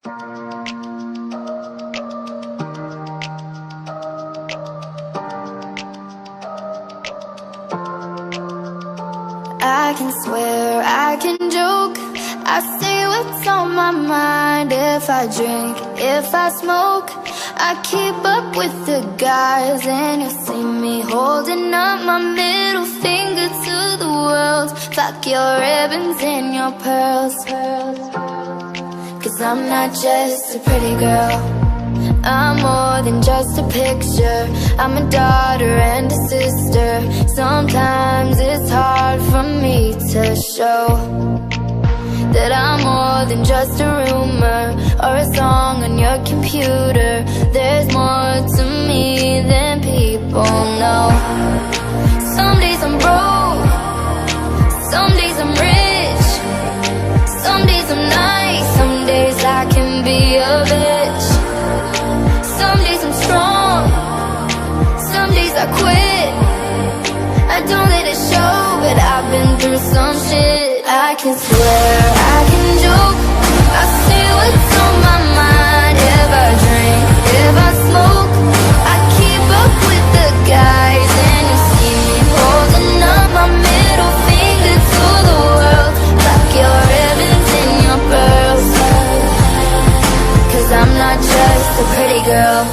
I can swear, I can joke, I say what's on my mind. If I drink, if I smoke, I keep up with the guys. And you'll see me holding up my middle finger to the world. Fuck your ribbons and your pearls. Cause I'm not just a pretty girl, I'm more than just a picture. I'm a daughter and a sister. Sometimes it's hard for me to show that I'm more than just a rumor or a song on your computer. There's more to me than people know. Some days I'm broke, some days I'm rich, some days I'm nice, some days I can be a bitch. Some days I'm strong, some days I quit. I don't let it show, but I've been through some shit. I can swear, I can joke, I say what's on my mind. If I drink, if I smoke, I keep up with the guys. And you see me holding up my middle finger to the world. Fuck your ribbons and your pearls. Cause I'm not just a pretty girl,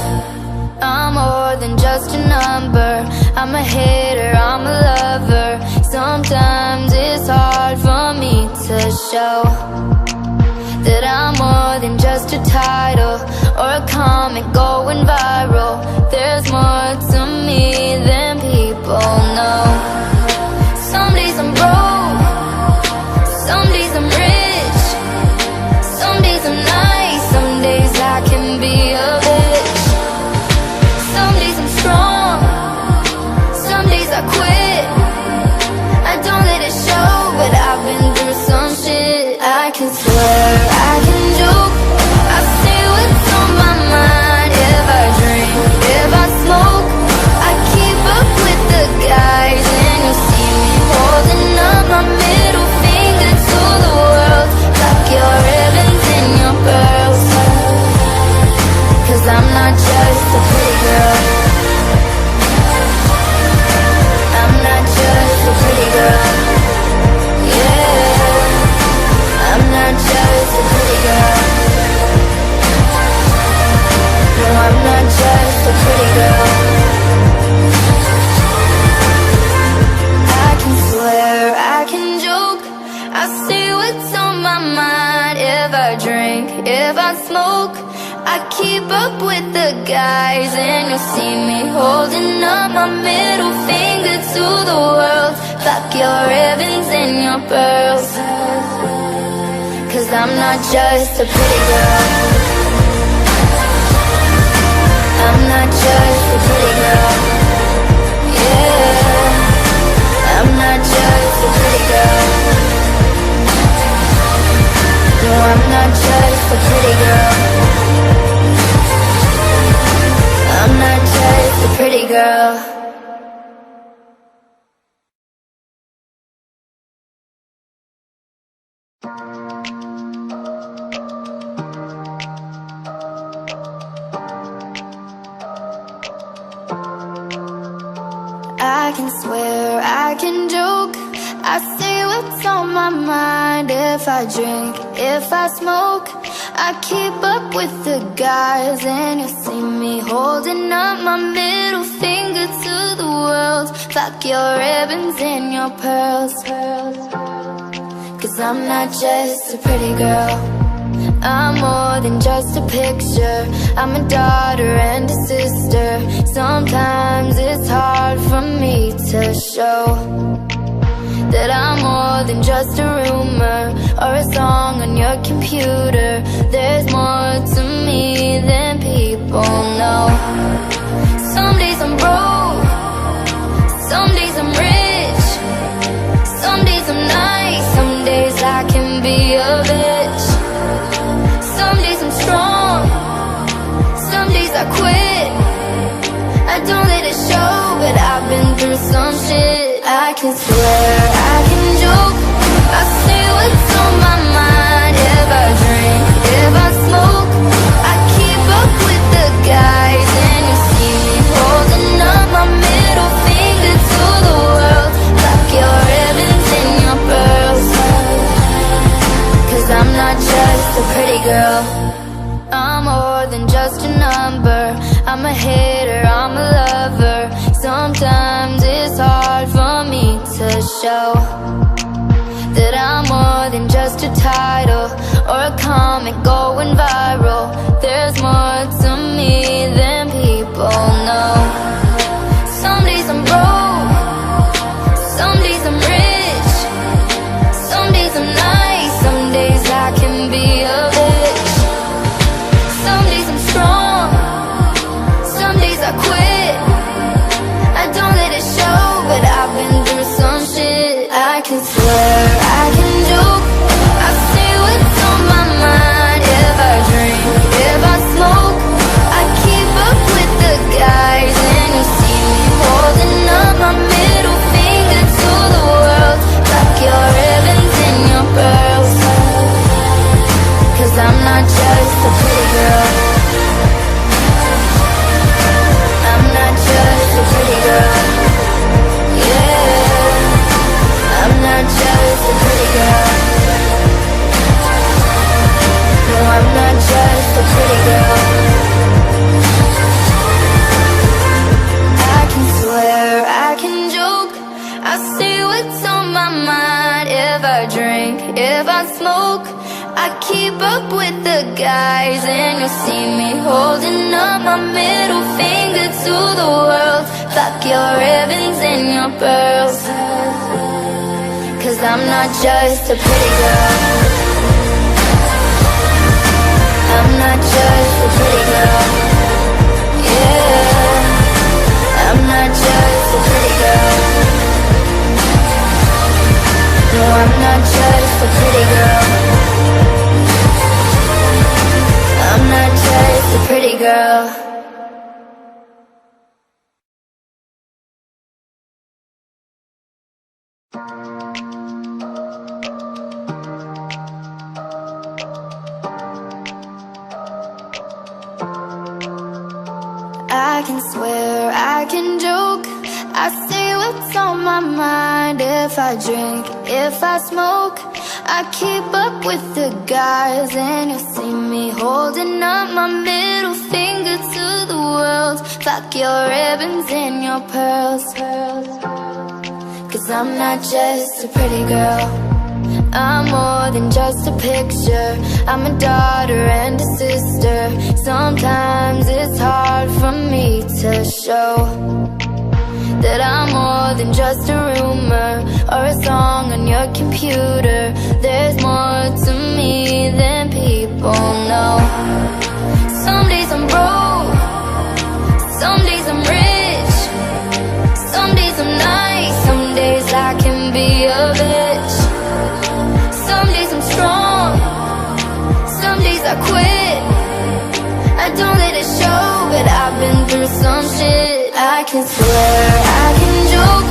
I'm more than just a number. I'm a hitter, I'm a lover. Sometimes it's hard for me to show that I'm more than just a title or a comment going viral. There's more to me than people know. Some days I'm broke, some days I'm rich, some days I'm nice, some days I can be a bitch. Some days I'm strong, some days I quit. I don't let it show, but I've been through some shit. I can swear, I can joke, I say what's on my mind. If I drink, if I smoke, I keep up with the guys. And you'll see me holding up my middle finger to the world. Fuck your ribbons and your pearls. Cause I'm not just a pretty girl, I'm not just a pretty girl. Yeah, I'm not just a pretty girl. No, I'm not just a pretty girl. I can swear, I can joke, I say what's on my mind. If I drink, if I smoke, I keep up with the guys. And you'll see me holding up my middle finger to the world. Fuck your ribbons and your pearls. Cause I'm not just a pretty girl, I'm not just a pretty girl. Yeah, I'm not just a pretty girl. No, I'm not just a pretty girl, I'm not just a pretty girl. I can swear, I can joke, I say what's on my mind. If I drink, if I smoke, I keep up with the guys. And you'll see me holding up my middle finger to the world. Fuck your ribbons and your pearls. Cause I'm not just a pretty girl, I'm more than just a picture. I'm a daughter and a sister. Sometimes it's hard for me to show that I'm more than just a rumor or a song on your computer. There's more to me than people know. Some days I'm broke, some days I'm rich, some days I'm nice, some days I can be a bitch. Some days I'm strong, some days I quit. I don't let it show, but I've been through some shit. I can swear, I can joke, I say what's on my mind. If I drink, if I smoke, girl. I'm more than just a number. I'm a hater, I'm a lover. Sometimes it's hard for me to show that I'm more than just a title or a comment going viral. There's more to me than people know. Some days I'm broke, some days I'm rich, some days I'm nice, some days I can be a bitch. Some days I'm strong, some days I quit. I don't let it show, but I've been through some shit. I can swear, I can joke, I say what's on my mind. If I drink, if I smoke, I keep up with the guys. And you see me holding up my middle finger to the world, like your ribbons and your pearls. Cause I'm not just a pretty girl, I'm not just a pretty girl. Yeah, I'm not just a pretty girl. No, I'm not just a pretty girl. I can swear, I can joke, I say what's on my mind. If I drink, if I smoke, I keep up with the guys. And you'll see me holding up my middle finger to the world, fuck your ribbons and your pearls. Cause I'm not just a pretty girl, I'm not just a pretty girl. Yeah, I'm not just a pretty girl. No, I'm not just a pretty girl, I'm not just a pretty girl. I can swear, I can joke, I say what's on my mind. If I drink, if I smoke, I keep up with the guys. And you'll see me holding up my middle finger to the world, fuck your ribbons and your pearls. Cause I'm not just a pretty girl, I'm more than just a picture. I'm a daughter and a sister. Sometimes it's hard for me to show that I'm more than just a rumor or a song on your computer. There's more to me than people know. Some days I'm broke, some days I'm rich, some days I'm nice, some days I can be a bitch. Some days I'm strong, some days I quit. I don't let it show, but I've been through some shit. I can swear, I can joke,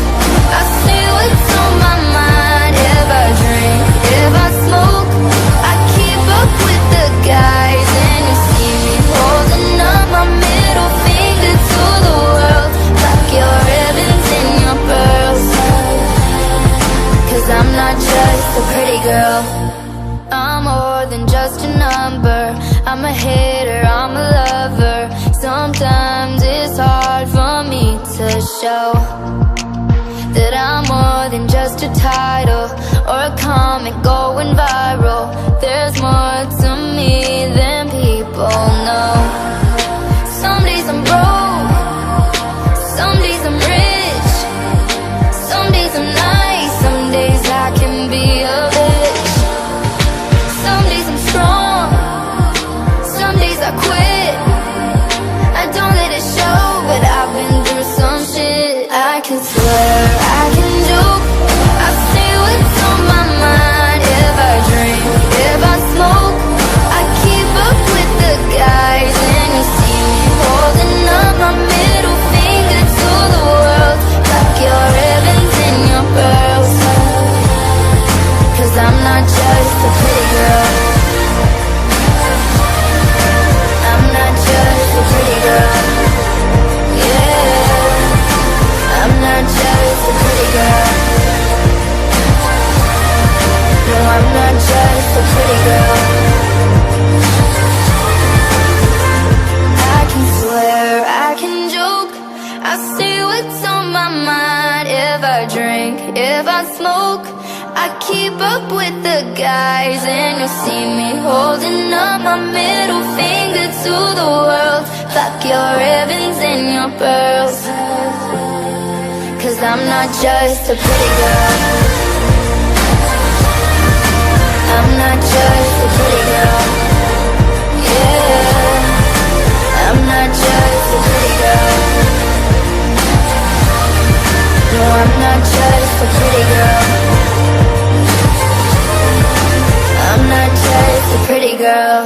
I say what's on my mind. If I drink, if I smoke, I keep up with the guys. And you see me holding up my middle finger to the world, like your ribbons and your pearls. Cause I'm not just a pretty girl, I'm more than just a number. I'm a hater, I'm a lover. Sometimes it's hard for me to show that I'm more than just a title or a comment going viral. There's more to me than people know. Some days I'm broke, some days I'm rich, some days I'm nice, some days I can be a bitch. Some days I'm strong, some days I quit. I don't let it show, but I've been through some shit. I can swear, I can joke, I say what's on my mind. If I drink, if I smoke, I keep up with the guys. And you see me holding up my middle finger to the world, like your ribbons and your pearls. Cause I'm not just a pretty girl, I'm not just a pretty girl. Yeah, I'm not just a pretty girl. No, I'm not just a pretty girl. keep up with the guys, and you'll see me holding up my middle finger to the world. Fuck your ribbons and your pearls, 'cause I'm not just a pretty girl. I'm not just a pretty girl. Yeah, I'm not just a pretty girl. No, I'm not just a pretty girl. I'm not just a pretty girl.